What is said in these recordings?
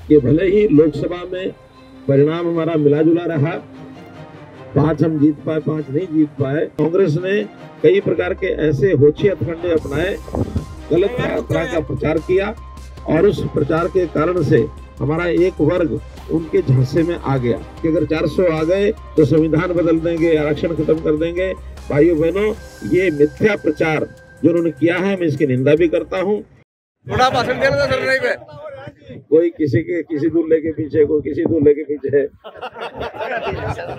कि भले ही लोकसभा में परिणाम हमारा मिला जुला रहा, 5 हम जीत पाए, 5 नहीं जीत पाए। कांग्रेस ने कई प्रकार के ऐसे होछे हथकंडे अपनाए, गलत तरह का प्रचार किया और उस प्रचार के कारण से हमारा एक वर्ग उनके झांसे में आ गया कि अगर 400 आ गए तो संविधान बदल देंगे, आरक्षण खत्म कर देंगे। भाइयों बहनों, ये मिथ्या प्रचार जो उन्होंने किया है, मैं इसकी निंदा भी करता हूँ। थोड़ा भाषण देना सर नहीं पे। कोई किसी दूल्हे के पीछे, कोई किसी दूल्हे के पीछे है,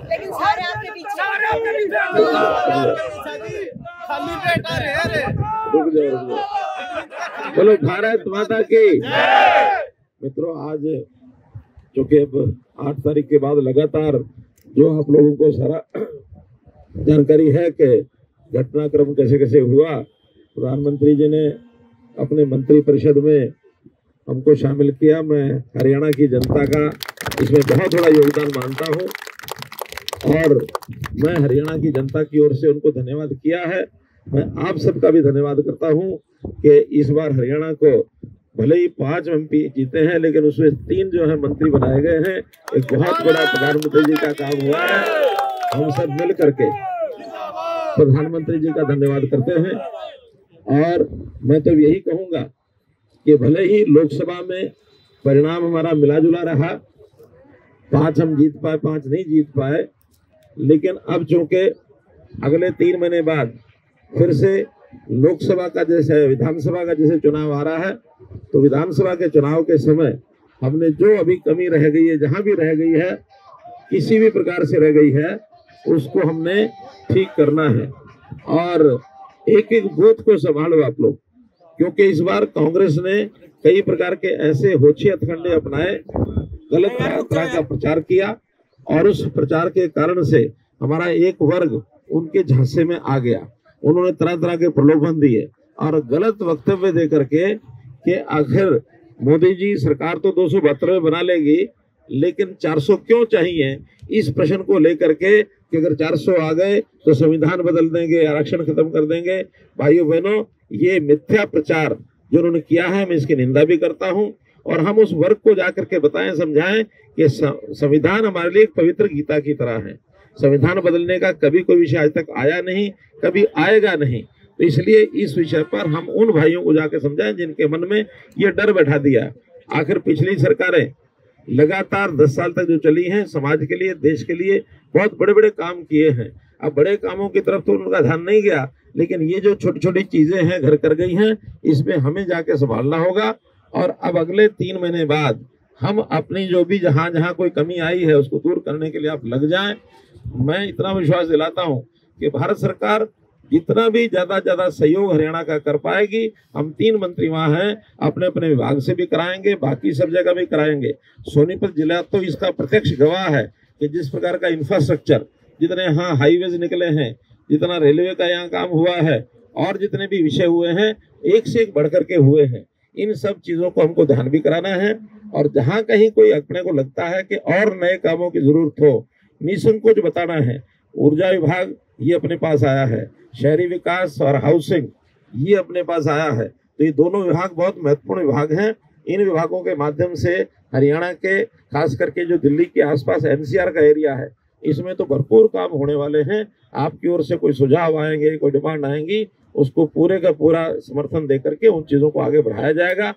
लेकिन सारे आपके पीछे खाली पेट आ रहे। रुक जाओ। चलो, भारत माता की मित्रों, आज चूंकि अब 8 तारीख के बाद लगातार जो आप लोगों को सारा जानकारी है कि घटनाक्रम कैसे कैसे हुआ, प्रधानमंत्री जी ने अपने मंत्री परिषद में हमको शामिल किया। मैं हरियाणा की जनता का इसमें बहुत बड़ा योगदान मानता हूं और मैं हरियाणा की जनता की ओर से उनको धन्यवाद किया है। मैं आप सबका भी धन्यवाद करता हूं कि इस बार हरियाणा को भले ही 5 MP जीते हैं, लेकिन उसमें 3 जो है मंत्री बनाए गए हैं। एक बहुत बड़ा प्रधानमंत्री जी का काम हुआ है। हम सब मिल करके प्रधानमंत्री जी का धन्यवाद करते हैं और मैं तो यही कहूंगा कि भले ही लोकसभा में परिणाम हमारा मिला जुला रहा, 5 हम जीत पाए, 5 नहीं जीत पाए, लेकिन अब चूंकि अगले 3 महीने बाद फिर से लोकसभा का जैसे विधानसभा का जैसे चुनाव आ रहा है, तो विधानसभा के चुनाव के समय हमने जो अभी कमी रह गई है, जहां भी रह गई है, किसी भी प्रकार से रह गई है, उसको हमने ठीक करना है। और एक एक बूथ को संभालो आप लोग, क्योंकि इस बार कांग्रेस ने कई प्रकार के ऐसे होछे हथकंडे अपनाए, गलत तरह का प्रचार किया और उस प्रचार के कारण से हमारा एक वर्ग उनके झांसे में आ गया। उन्होंने तरह तरह के प्रलोभन दिए और गलत वक्तव्य दे करके कि आखिर मोदी जी सरकार तो 272 बना लेगी, लेकिन 400 क्यों चाहिए, इस प्रश्न को लेकर के कि अगर 400 आ गए तो संविधान बदल देंगे, आरक्षण खत्म कर देंगे। भाइयों बहनों, ये मिथ्या प्रचार जो उन्होंने किया है, मैं इसकी निंदा भी करता हूं और हम उस वर्ग को जाकर के बताएं, समझाएं कि संविधान हमारे लिए एक पवित्र गीता की तरह है। संविधान बदलने का कभी कोई विषय आज तक आया नहीं, कभी आएगा नहीं। तो इसलिए इस विषय पर हम उन भाइयों को जाकर समझाएं जिनके मन में ये डर बैठा दिया। आखिर पिछली सरकारें लगातार 10 साल तक जो चली हैं, समाज के लिए, देश के लिए बहुत बड़े बड़े काम किए हैं। अब बड़े कामों की तरफ तो उनका ध्यान नहीं गया, लेकिन ये जो छोटी छोटी चीजें हैं घर कर गई हैं, इसमें हमें जाके संभालना होगा। और अब अगले 3 महीने बाद हम अपनी जो भी जहां जहां कोई कमी आई है उसको दूर करने के लिए आप लग जाएं। मैं इतना विश्वास दिलाता हूं कि भारत सरकार जितना भी ज्यादा सहयोग हरियाणा का कर पाएगी। हम 3 मंत्री वहां हैं, अपने अपने विभाग से भी कराएंगे, बाकी सब जगह भी कराएंगे। सोनीपत जिला तो इसका प्रत्यक्ष गवाह है कि जिस प्रकार का इंफ्रास्ट्रक्चर, जितने यहाँ हाईवेज निकले हैं, जितना रेलवे का यहाँ काम हुआ है और जितने भी विषय हुए हैं, एक से एक बढ़ करके हुए हैं। इन सब चीजों को हमको ध्यान भी कराना है और जहाँ कहीं कोई अपने को लगता है कि और नए कामों की जरूरत हो, निसंकोच बताना है। ऊर्जा विभाग ये अपने पास आया है, शहरी विकास और हाउसिंग ये अपने पास आया है। तो ये दोनों विभाग बहुत महत्वपूर्ण विभाग हैं। इन विभागों के माध्यम से हरियाणा के, खास करके जो दिल्ली के आसपास NCR का एरिया है, इसमें तो भरपूर काम होने वाले हैं। आपकी ओर से कोई सुझाव आएंगे, कोई डिमांड आएंगी, उसको पूरे का पूरा समर्थन देकर के उन चीजों को आगे बढ़ाया जाएगा।